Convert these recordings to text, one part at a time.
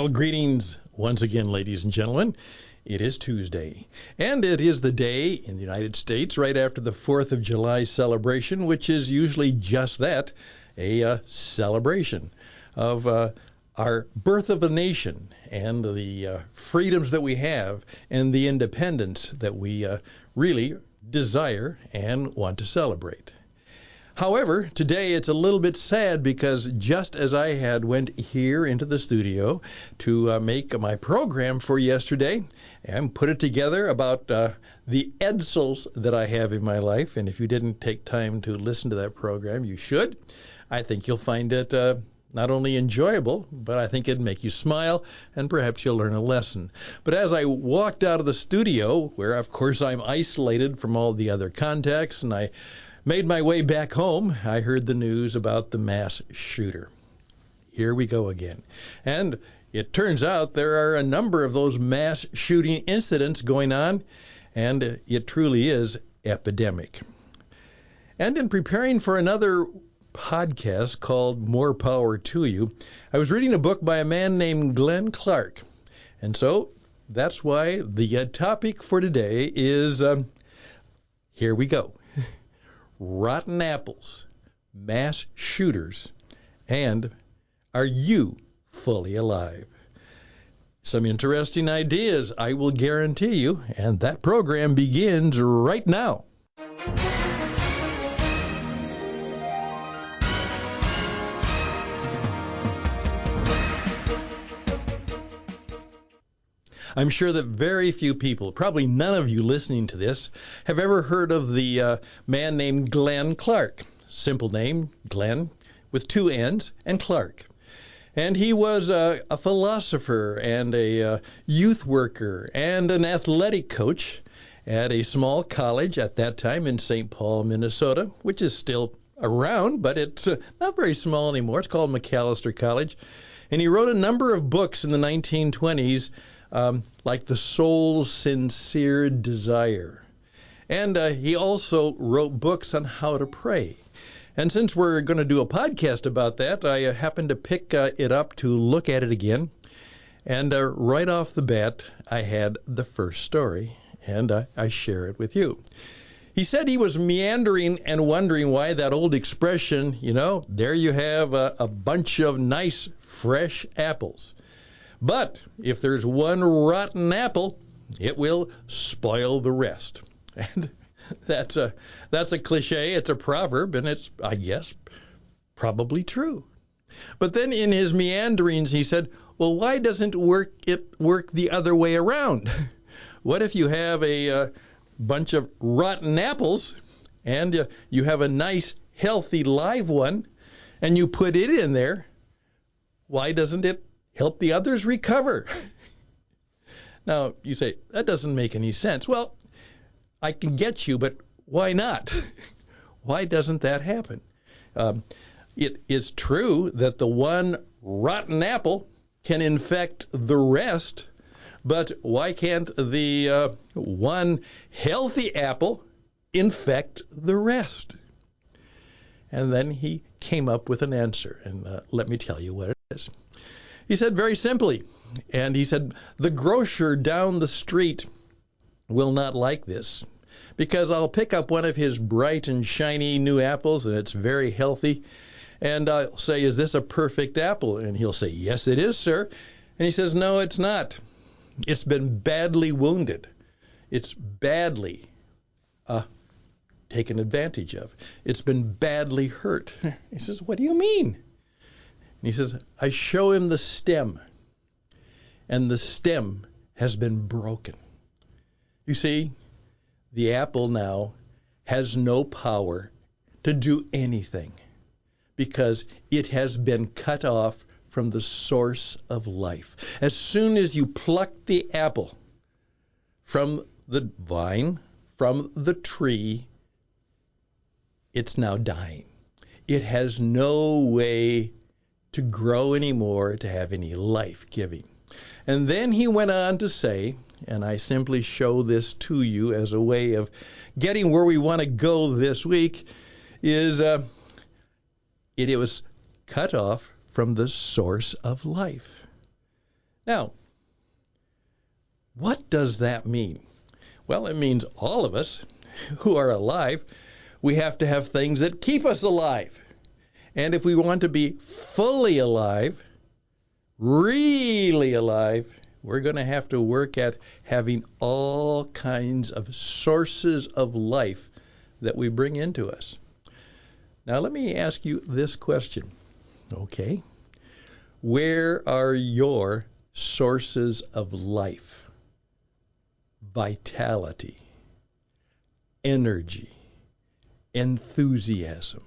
Well, greetings once again, ladies and gentlemen. It is Tuesday, and it is the day in the United States right after the 4th of July celebration, which is usually just that, a celebration of our birth of a nation and the freedoms that we have and the independence that we really desire and want to celebrate. However, today it's a little bit sad because just as I had went here into the studio to make my program for yesterday and put it together about the Edsels that I have in my life, and if you didn't take time to listen to that program, you should. I think you'll find it not only enjoyable, but I think it'd make you smile, and perhaps you'll learn a lesson. But as I walked out of the studio, where of course I'm isolated from all the other contacts, and I made my way back home, I heard the news about the mass shooter. Here we go again. And it turns out there are a number of those mass shooting incidents going on, and it truly is epidemic. And in preparing for another podcast called More Power to You, I was reading a book by a man named Glenn Clark. And so that's why the topic for today is, here we go. Rotten apples, mass shooters, and are you fully alive? Some interesting ideas, I will guarantee you, and that program begins right now. I'm sure that very few people, probably none of you listening to this, have ever heard of the man named Glenn Clark. Simple name, Glenn, with two N's, and Clark. And he was a philosopher and a youth worker and an athletic coach at a small college at that time in St. Paul, Minnesota, which is still around, but it's not very small anymore. It's called McAllister College. And he wrote a number of books in the 1920s, like The Soul's Sincere Desire. And he also wrote books on how to pray. And since we're going to do a podcast about that, I happened to pick it up to look at it again. And right off the bat, I had the first story, and I share it with you. He said he was meandering and wondering why that old expression, there you have a bunch of nice, fresh apples. But if there's one rotten apple, it will spoil the rest. And that's a cliche, it's a proverb, and it's, I guess, probably true. But then in his meanderings, he said, well, why doesn't it work the other way around? What if you have a bunch of rotten apples, and you have a nice, healthy, live one, and you put it in there? Why doesn't it help the others recover? Now, you say, that doesn't make any sense. Well, I can get you, but why not? Why doesn't that happen? It is true that the one rotten apple can infect the rest, but why can't the one healthy apple infect the rest? And then he came up with an answer, and let me tell you what it is. He said very simply, and he said, the grocer down the street will not like this, because I'll pick up one of his bright and shiny new apples, and it's very healthy, and I'll say, is this a perfect apple? And he'll say, yes, it is, sir. And he says, no, it's not. It's been badly wounded. It's badly taken advantage of. It's been badly hurt. He says, what do you mean? And he says, I show him the stem, and the stem has been broken. You see, the apple now has no power to do anything because it has been cut off from the source of life. As soon as you pluck the apple from the vine, from the tree, it's now dying. It has no way to grow anymore, to have any life-giving. And then he went on to say, and I simply show this to you as a way of getting where we want to go this week, is it was cut off from the source of life. Now, what does that mean? Well, it means all of us who are alive, we have to have things that keep us alive. And if we want to be fully alive, really alive, we're going to have to work at having all kinds of sources of life that we bring into us. Now, let me ask you this question, okay? Where are your sources of life, vitality, energy, enthusiasm?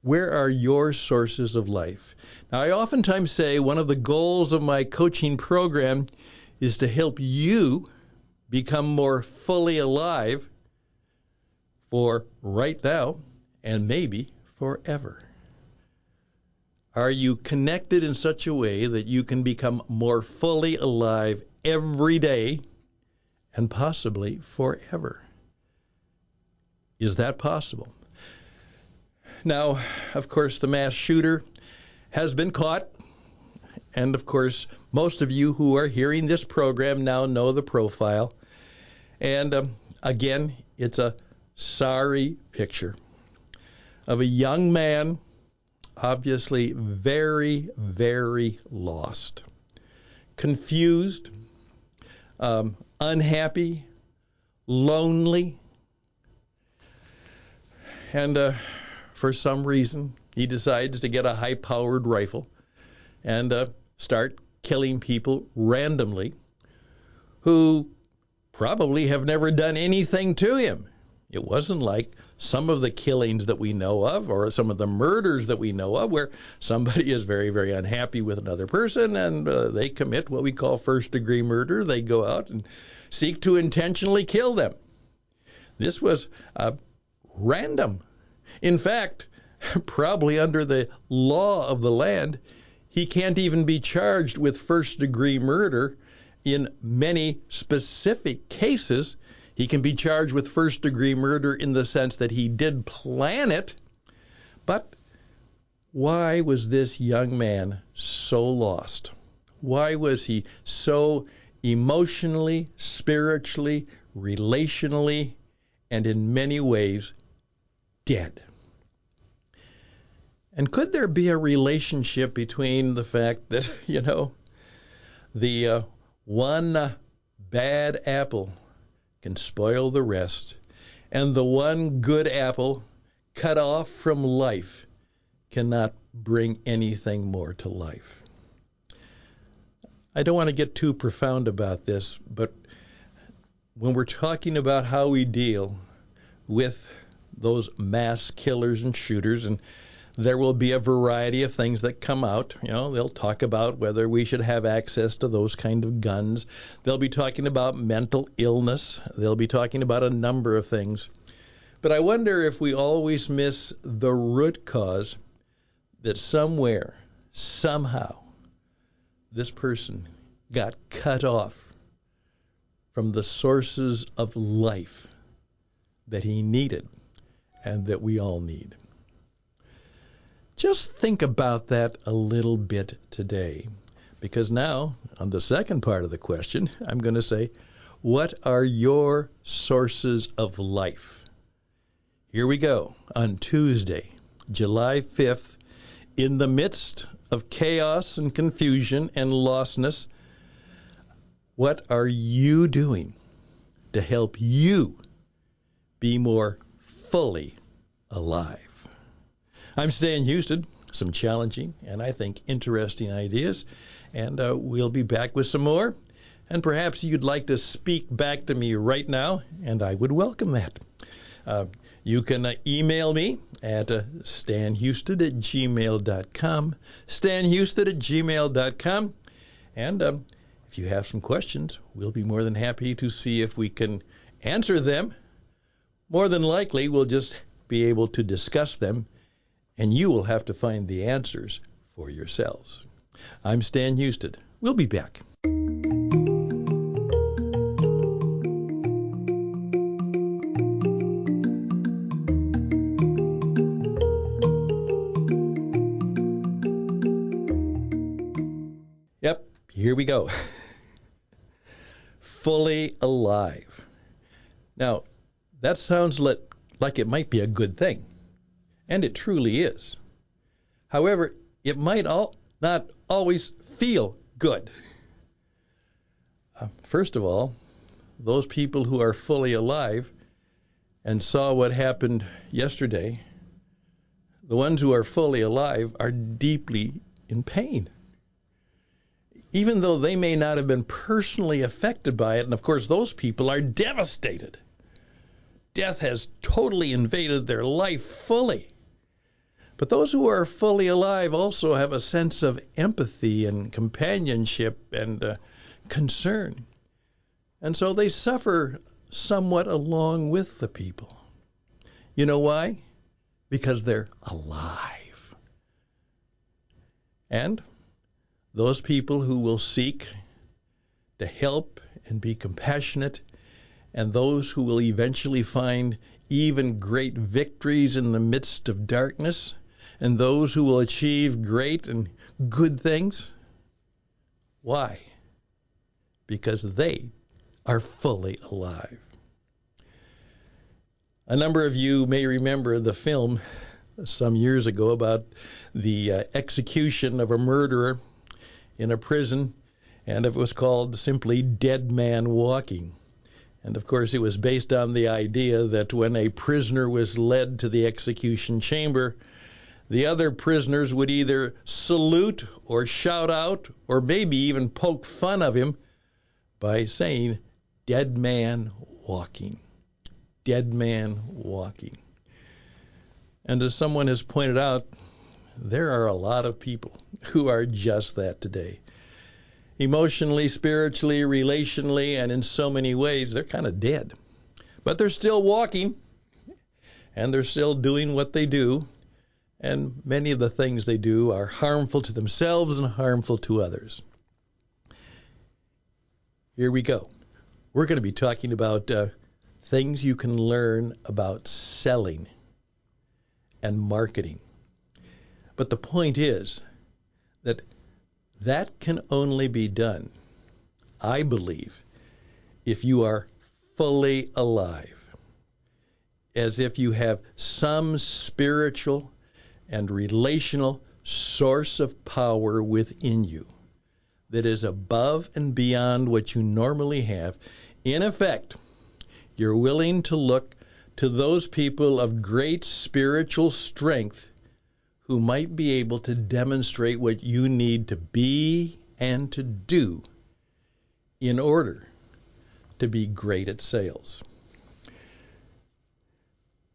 Where are your sources of life? Now, I oftentimes say one of the goals of my coaching program is to help you become more fully alive for right now and maybe forever. Are you connected in such a way that you can become more fully alive every day and possibly forever? Is that possible? Now, of course, the mass shooter has been caught. And, of course, most of you who are hearing this program now know the profile. And, again, it's a sorry picture of a young man, obviously very, very lost, confused, unhappy, lonely, and for some reason, he decides to get a high-powered rifle and start killing people randomly who probably have never done anything to him. It wasn't like some of the killings that we know of or some of the murders that we know of where somebody is very, very unhappy with another person and they commit what we call first-degree murder. They go out and seek to intentionally kill them. This was random. In fact, probably under the law of the land, he can't even be charged with first-degree murder. In many specific cases, he can be charged with first-degree murder in the sense that he did plan it. But why was this young man so lost? Why was he so emotionally, spiritually, relationally, and in many ways dead? And could there be a relationship between the fact that, the one bad apple can spoil the rest, and the one good apple cut off from life cannot bring anything more to life? I don't want to get too profound about this, but when we're talking about how we deal with those mass killers and shooters, and there will be a variety of things that come out. They'll talk about whether we should have access to those kind of guns. They'll be talking about mental illness. They'll be talking about a number of things. But I wonder if we always miss the root cause that somewhere, somehow, this person got cut off from the sources of life that he needed and that we all need. Just think about that a little bit today, because now, on the second part of the question, I'm going to say, what are your sources of life? Here we go, on Tuesday, July 5th, in the midst of chaos and confusion and lostness, what are you doing to help you be more fully alive? I'm Stan Hustad, some challenging and I think interesting ideas, and we'll be back with some more. And perhaps you'd like to speak back to me right now, and I would welcome that. You can email me at stanhustad@gmail.com, stanhustad@gmail.com, and if you have some questions, we'll be more than happy to see if we can answer them. More than likely, we'll just be able to discuss them, and you will have to find the answers for yourselves. I'm Stan Hustad. We'll be back. go. Fully alive. Now, that sounds like it might be a good thing, and it truly is. However, it might not always feel good. First of all, those people who are fully alive and saw what happened yesterday, the ones who are fully alive are deeply in pain. Even though they may not have been personally affected by it, and of course those people are devastated. Death has totally invaded their life fully. But those who are fully alive also have a sense of empathy and companionship and concern. And so they suffer somewhat along with the people. You know why? Because they're alive. And those people who will seek to help and be compassionate, and those who will eventually find even great victories in the midst of darkness, and those who will achieve great and good things. Why? Because they are fully alive. A number of you may remember the film some years ago about the execution of a murderer in a prison, and it was called simply Dead Man Walking. And of course it was based on the idea that when a prisoner was led to the execution chamber, the other prisoners would either salute or shout out or maybe even poke fun of him by saying, "Dead man walking, dead man walking." And as someone has pointed out, there are a lot of people who are just that today. Emotionally, spiritually, relationally, and in so many ways, they're kind of dead. But they're still walking, and they're still doing what they do, and many of the things they do are harmful to themselves and harmful to others. Here we go. We're going to be talking about things you can learn about selling and marketing. But the point is that can only be done, I believe, if you are fully alive, as if you have some spiritual and relational source of power within you that is above and beyond what you normally have. In effect, you're willing to look to those people of great spiritual strength who might be able to demonstrate what you need to be and to do in order to be great at sales.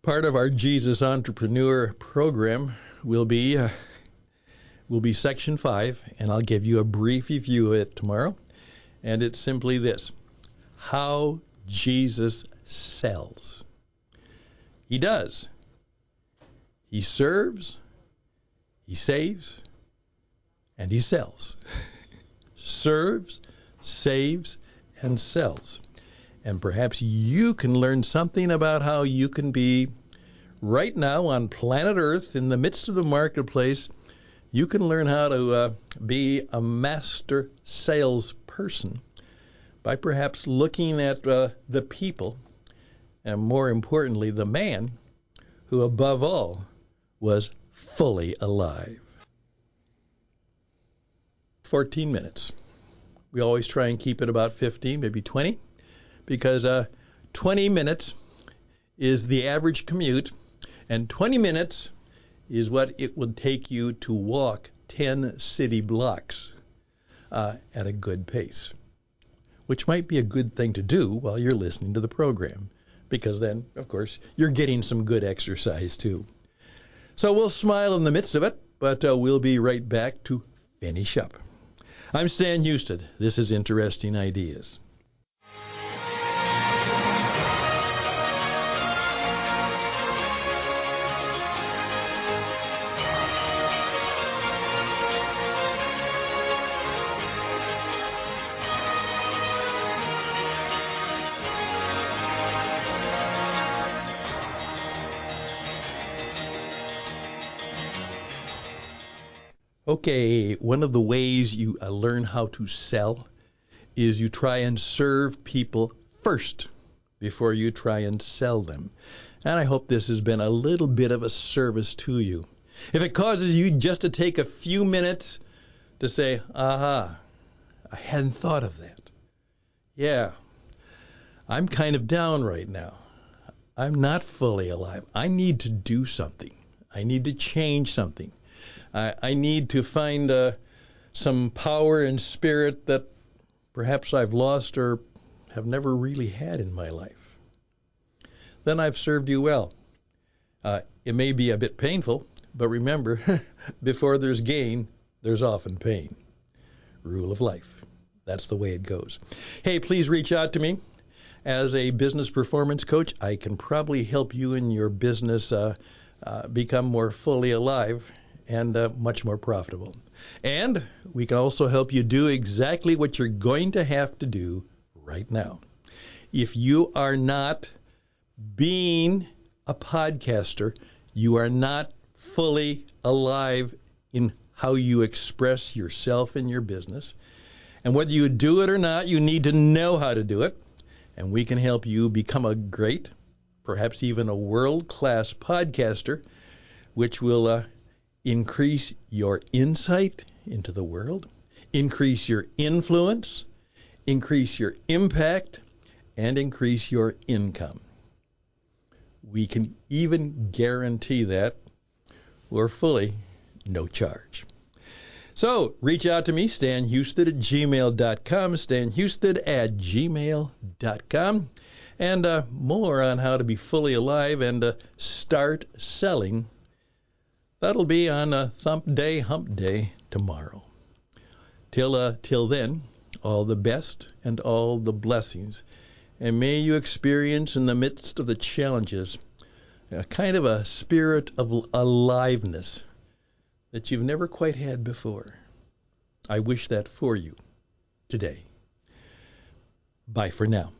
Part of our Jesus Entrepreneur program will be Section 5, and I'll give you a brief review of it tomorrow. And it's simply this: how Jesus sells. He does. He serves, he saves, and he sells. Serves, saves, and sells. And perhaps you can learn something about how you can be right now on planet Earth in the midst of the marketplace. You can learn how to be a master salesperson by perhaps looking at the people, and more importantly, the man who above all was fully alive. 14 minutes. We always try and keep it about 15, maybe 20, because 20 minutes is the average commute, and 20 minutes is what it would take you to walk 10 city blocks at a good pace, which might be a good thing to do while you're listening to the program, because then, of course, you're getting some good exercise too. So we'll smile in the midst of it, but we'll be right back to finish up. I'm Stan Hustad. This is Interesting Ideas. Okay, one of the ways you learn how to sell is you try and serve people first before you try and sell them. And I hope this has been a little bit of a service to you. If it causes you just to take a few minutes to say, aha, I hadn't thought of that. Yeah, I'm kind of down right now. I'm not fully alive. I need to do something. I need to change something. I need to find some power and spirit that perhaps I've lost or have never really had in my life. Then I've served you well. It may be a bit painful, but remember, before there's gain, there's often pain. Rule of life. That's the way it goes. Hey, please reach out to me. As a business performance coach, I can probably help you in your business become more fully alive and much more profitable. And we can also help you do exactly what you're going to have to do right now. If you are not being a podcaster, you are not fully alive in how you express yourself in your business. And whether you do it or not, you need to know how to do it. And we can help you become a great, perhaps even a world-class podcaster, which will increase your insight into the world, increase your influence, increase your impact, and increase your income. We can even guarantee that for fully no charge. So reach out to me, stanhustad@gmail.com, stanhustad@gmail.com, and more on how to be fully alive and start selling. That'll be on Hump Day tomorrow. Till then, all the best and all the blessings. And may you experience in the midst of the challenges a kind of a spirit of aliveness that you've never quite had before. I wish that for you today. Bye for now.